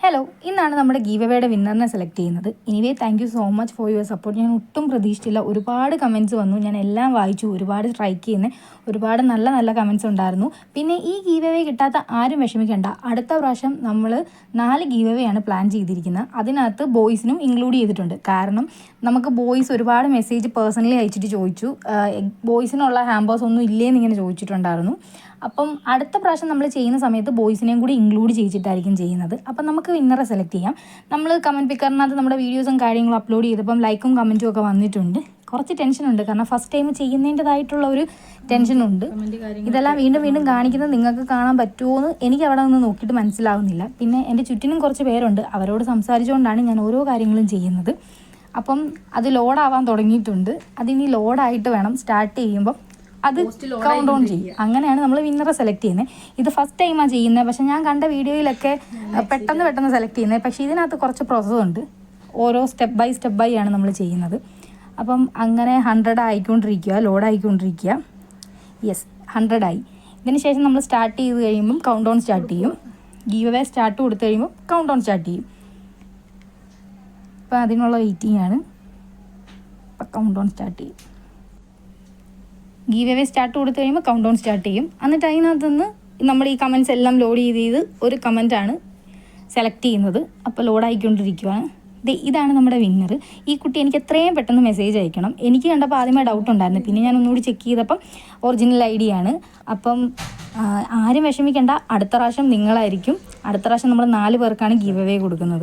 Hello, ഇന്നാണ് നമ്മുടെ give അവേയുടെ വിന്നറിനെ select ചെയ്യുന്നത്. Anyway thank you so much for your support. ഞാൻ ഒട്ടും പ്രതീക്ഷിച്ചില്ല, ഒരുപാട് കമൻറ്റ്സ് വന്നു, ഞാൻ എല്ലാം വായിച്ചു, ഒരുപാട് സ്ട്രൈക്ക് ചെയ്യുന്ന ഒരുപാട് നല്ല നല്ല കമൻറ്റ്സ് ഉണ്ടായിരുന്നു. പിന്നെ ഈ ഗീവ് അവേ കിട്ടാത്ത ആരും വിഷമിക്കേണ്ട, അടുത്ത പ്രാവശ്യം നമ്മൾ 4 ഗീവ് അവേ ആണ് പ്ലാൻ ചെയ്തിരിക്കുന്നത്. അതിനകത്ത് ബോയ്സിനും ഇൻക്ലൂഡ് ചെയ്തിട്ടുണ്ട്. കാരണം നമുക്ക് ബോയ്സ് ഒരുപാട് മെസ്സേജ് പേഴ്സണലി അയച്ചിട്ട് ചോദിച്ചു, ബോയ്സിനുള്ള ഹാമ്പേഴ്സ് ഒന്നും ഇല്ലേന്ന് ഇങ്ങനെ ചോദിച്ചിട്ടുണ്ടായിരുന്നു. അപ്പം അടുത്ത പ്രാവശ്യം നമ്മൾ ചെയ്യുന്ന സമയത്ത് ബോയ്സിനെയും കൂടി ഇൻക്ലൂഡ് ചെയ്തിട്ടായിരിക്കും ചെയ്യുന്നത്. അപ്പം നമുക്ക് വിന്നറെ സെലക്ട് ചെയ്യാം. നമ്മൾ കമൻറ്റ് പിക്കറിനകത്ത് നമ്മുടെ വീഡിയോസും കാര്യങ്ങളും അപ്ലോഡ് ചെയ്തപ്പം ലൈക്കും കമൻറ്റും ഒക്കെ വന്നിട്ടുണ്ട്. കുറച്ച് ടെൻഷനുണ്ട്, കാരണം ഫസ്റ്റ് ടൈം ചെയ്യുന്നതിൻ്റെതായിട്ടുള്ള ഒരു ടെൻഷനുണ്ട്. ഇതെല്ലാം വീണ്ടും വീണ്ടും കാണിക്കുന്നത് നിങ്ങൾക്ക് കാണാൻ പറ്റുമോ എന്ന് എനിക്ക് അവിടെ നിന്ന് നോക്കിയിട്ട് മനസ്സിലാവുന്നില്ല. പിന്നെ എൻ്റെ ചുറ്റിനും കുറച്ച് പേരുണ്ട്, അവരോട് സംസാരിച്ചുകൊണ്ടാണ് ഞാൻ ഓരോ കാര്യങ്ങളും ചെയ്യുന്നത്. അപ്പം അത് ലോഡാവാൻ തുടങ്ങിയിട്ടുണ്ട്. അതിനി ലോഡായിട്ട് വേണം സ്റ്റാർട്ട് ചെയ്യുമ്പം അത് കൗണ്ട് ഡൗൺ ചെയ്യും. അങ്ങനെയാണ് നമ്മൾ വിന്നറെ സെലക്ട് ചെയ്യുന്നത്. ഇത് ഫസ്റ്റ് ടൈമാണ് ചെയ്യുന്നത്. പക്ഷേ ഞാൻ കണ്ട വീഡിയോയിലൊക്കെ പെട്ടെന്ന് സെലക്ട് ചെയ്യുന്നത്. പക്ഷേ ഇതിനകത്ത് കുറച്ച് പ്രോസസ്സുണ്ട്. ഓരോ സ്റ്റെപ്പ് ബൈ ആണ് നമ്മൾ ചെയ്യുന്നത്. അപ്പം അങ്ങനെ 100 ആയിക്കൊണ്ടിരിക്കുക, ലോഡായിക്കൊണ്ടിരിക്കുക. യെസ്, 100 ആയി. ഇതിന് ശേഷം നമ്മൾ സ്റ്റാർട്ട് ചെയ്ത് കഴിയുമ്പം കൗണ്ട് ഡൗൺ സ്റ്റാർട്ട് ചെയ്യും. ഗീവ് അവേ സ്റ്റാർട്ട് കൊടുത്തു കഴിയുമ്പോൾ കൗണ്ട് ഡൗൺ സ്റ്റാർട്ട് ചെയ്യും. അപ്പം അതിനുള്ള വെയിറ്റിംഗ് ആണ്. അപ്പം കൗണ്ട് ഡൗൺ സ്റ്റാർട്ട് ചെയ്യും. ഗീവ് അവേ സ്റ്റാർട്ട് കൊടുത്തു കഴിയുമ്പോൾ കൗണ്ട് ഡൗൺ സ്റ്റാർട്ട് ചെയ്യും. എന്നിട്ട് അതിനകത്തുനിന്ന് നമ്മൾ ഈ കമൻറ്റ്സ് എല്ലാം ലോഡ് ചെയ്ത് ഒരു കമൻറ്റാണ് സെലക്ട് ചെയ്യുന്നത്. അപ്പോൾ ലോഡായിക്കൊണ്ടിരിക്കുകയാണ്. ഇതാണ് നമ്മുടെ വിന്നർ. ഈ കുട്ടി എനിക്ക് എത്രയും പെട്ടെന്ന് മെസ്സേജ് അയക്കണം. എനിക്ക് കണ്ടപ്പോൾ ആദ്യമേ ഡൗട്ട് ഉണ്ടായിരുന്നു, പിന്നെ ഞാൻ ഒന്നുകൂടി ചെക്ക് ചെയ്തപ്പം ഒറിജിനൽ ID ആണ്. അപ്പം ആരും വിഷമിക്കേണ്ട, അടുത്ത പ്രാവശ്യം നിങ്ങളായിരിക്കും. അടുത്ത പ്രാവശ്യം നമ്മൾ 4 പേർക്കാണ് ഗീവ് അവേ കൊടുക്കുന്നത്.